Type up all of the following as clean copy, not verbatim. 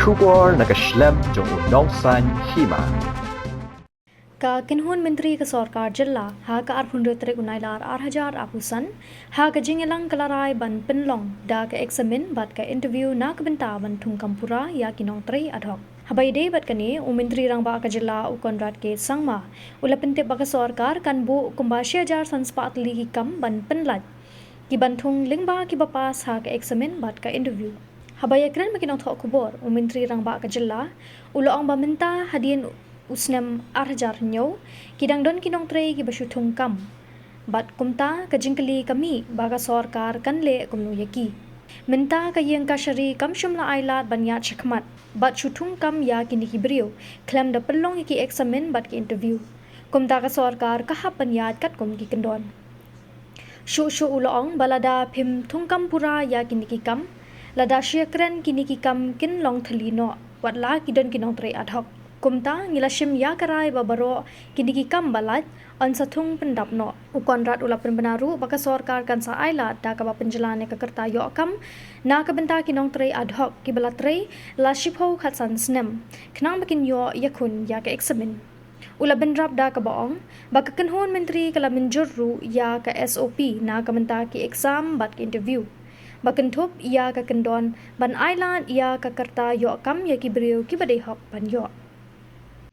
Shubor nakaslem jong unongsan Hima. Ka kinhun menteri ke Sorkar Jilla ha ka Nongtrei unailar 8,000 apusan ha ka jingelang kalarai ban penlong da ka Eksamin bat ka interview na ka benta ban Thungkam Pura Ïaki Nongtrei Adhoc. Habai day bat kani menteri rang ba ka Jilla ukonrat ke sangma ula pente ba ka Sorkar kan bu kumbasya jar sanspat li kam ban penlat ki banthung lingba ki bapas ha ka Eksamin bat ka interview. Habai ekran makinong thok kubor menteri rang ba ka Jilla ulo ang baminta hadien usnem 8,000 nyo kidang don Nongtrei ki basu Thungkam bat kumta ka jingkali kami baga Sorkar kan le kumnu Ïaki minta ka yang ka shari kam shumla ailat banyat shakmat bat shu Thungkam ya kini ki brio klem da pelong ki Eksamin bat ki interview kumta ka Sorkar ka hap banyat kat kum ki kendon shu ulong balada phim Thungkam Pura ya kini ki kam lada syakren kini ki kam kin long thalino watla ki don Nongtrei Adhoc kumta ngilashim ya karai babaro kini ki kam balat on sathung pendap no ukonrat ula penbenaru baka Sorkar kan sa ailat da ka penjelane ka kerta yo kam na ka benta Nongtrei Adhoc ki balatrei la shipho khatsan snem knang bakin yo yakun ya ka Eksamin ula bendrap da ka baong baka kanhon menteri kala menjurru ya ka SOP na ka benta ki exam bat ki interview bakentup ya ka kendon ban ailat ya ka kerta yo kam ya ki brio ki badai hok ban yo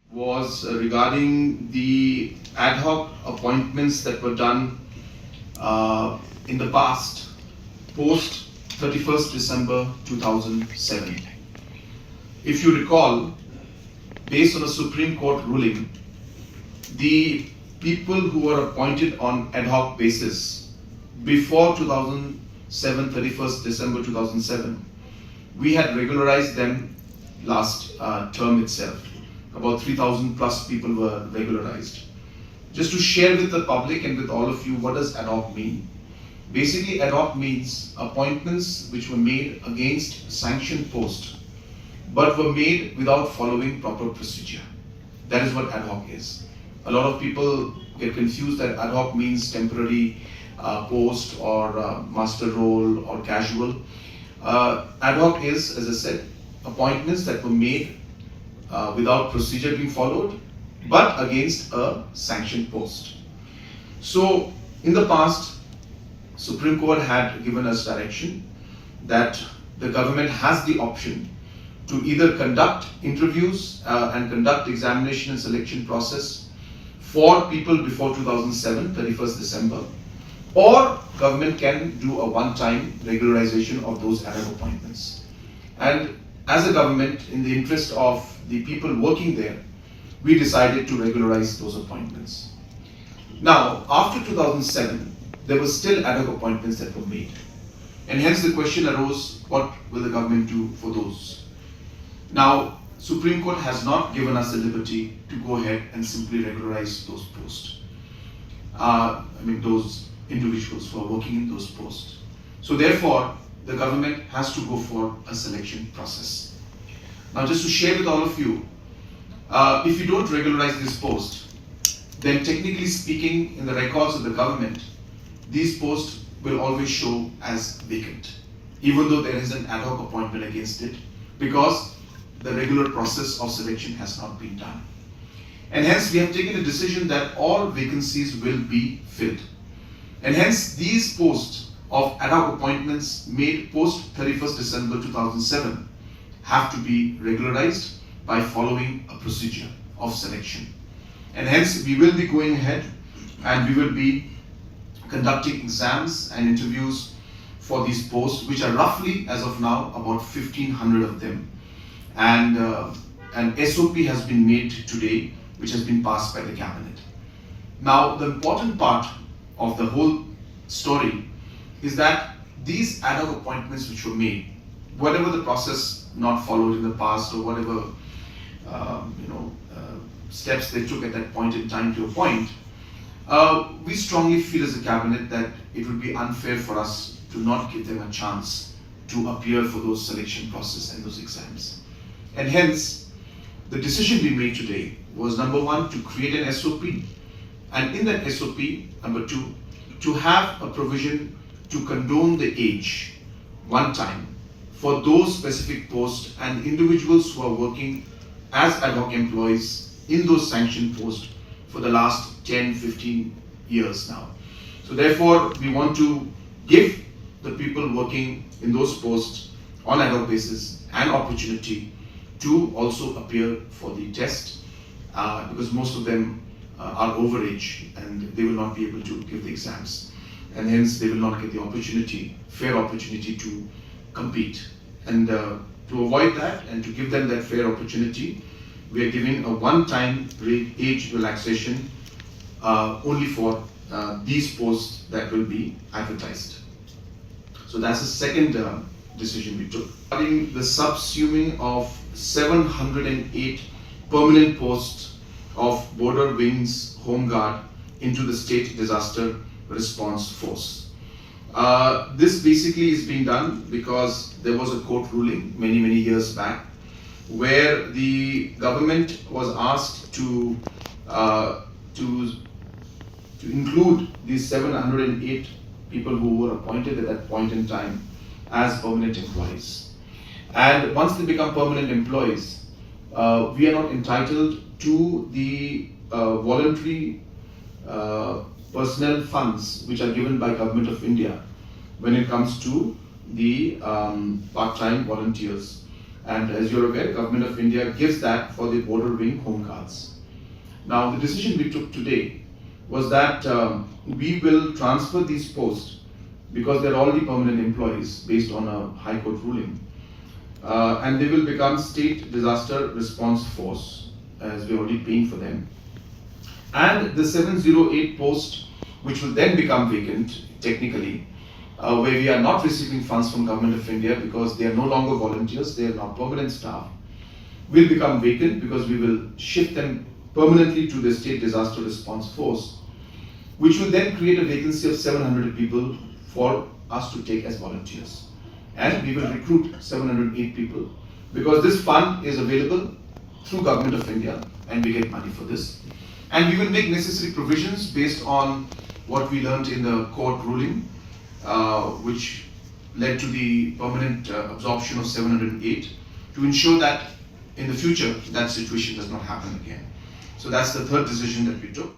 was regarding the ad hoc appointments that were done in the past, post 31st December 2007. If you recall, based on a Supreme Court ruling, the people who were appointed on ad hoc basis before 31st December 2007, we had regularized them last term itself. About 3,000 plus people were regularized. Just to share with the public and with all of you, what does ad hoc mean? Basically, ad hoc means appointments which were made against sanctioned post, but were made without following proper procedure. That is what ad hoc is. A lot of people get confused that ad hoc means temporary post or master role or casual. Ad hoc is, as I said, appointments that were made without procedure being followed, but against a sanctioned post. So, in the past, Supreme Court had given us direction that the government has the option to either conduct interviews and conduct examination and selection process for people before 2007, 31st December, or government can do a one-time regularization of those ad hoc appointments. And as a government, in the interest of the people working there, we decided to regularize those appointments. Now, after 2007, there were still ad hoc appointments that were made. And hence the question arose, what will the government do for those? Now, Supreme Court has not given us the liberty to go ahead and simply regularize those posts. Those individuals who are working in those posts. So therefore, the government has to go for a selection process. Now, just to share with all of you, if you don't regularize this post, then technically speaking, in the records of the government, these posts will always show as vacant, even though there is an ad hoc appointment against it, because the regular process of selection has not been done. And hence, we have taken a decision that all vacancies will be filled. And hence, these posts of ad hoc appointments made post 31st December 2007 have to be regularized by following a procedure of selection. And hence, we will be going ahead and we will be conducting exams and interviews for these posts, which are roughly, as of now, about 1,500 of them. And an SOP has been made today, which has been passed by the cabinet. Now, the important part of the whole story is that these ad hoc appointments which were made, whatever the process not followed in the past or whatever steps they took at that point in time to appoint, we strongly feel as a cabinet that it would be unfair for us to not give them a chance to appear for those selection process and those exams. And hence, the decision we made today was, number one, to create an SOP, and in that SOP, number two, to have a provision to condone the age one time for those specific posts and individuals who are working as ad hoc employees in those sanctioned posts for the last 10-15 years now. So therefore, we want to give the people working in those posts on ad hoc basis an opportunity to also appear for the test, because most of them are overage and they will not be able to give the exams, and hence they will not get the opportunity, fair opportunity to compete. And to avoid that and to give them that fair opportunity, we are giving a one-time age relaxation only for these posts that will be advertised. So that's the second decision we took. Regarding the subsuming of 708 permanent posts of Border Wings Home Guard into the State Disaster Response Force. This basically is being done because there was a court ruling many years back where the government was asked to include these 708 people who were appointed at that point in time as permanent employees. And once they become permanent employees, we are not entitled to the voluntary personnel funds which are given by Government of India when it comes to the part-time volunteers. And as you're aware, Government of India gives that for the Border Wing Home Guards. Now, the decision we took today was that we will transfer these posts because they're already permanent employees based on a High Court ruling. And they will become State Disaster Response Force, as we're already paying for them. And the 708 posts, which will then become vacant, technically, where we are not receiving funds from Government of India because they are no longer volunteers, they are now permanent staff, will become vacant because we will shift them permanently to the State Disaster Response Force, which will then create a vacancy of 700 people for us to take as volunteers. And we will recruit 708 people because this fund is available through Government of India and we get money for this. And we will make necessary provisions based on what we learned in the court ruling, which led to the permanent absorption of 708, to ensure that in the future that situation does not happen again. So that's the third decision that we took.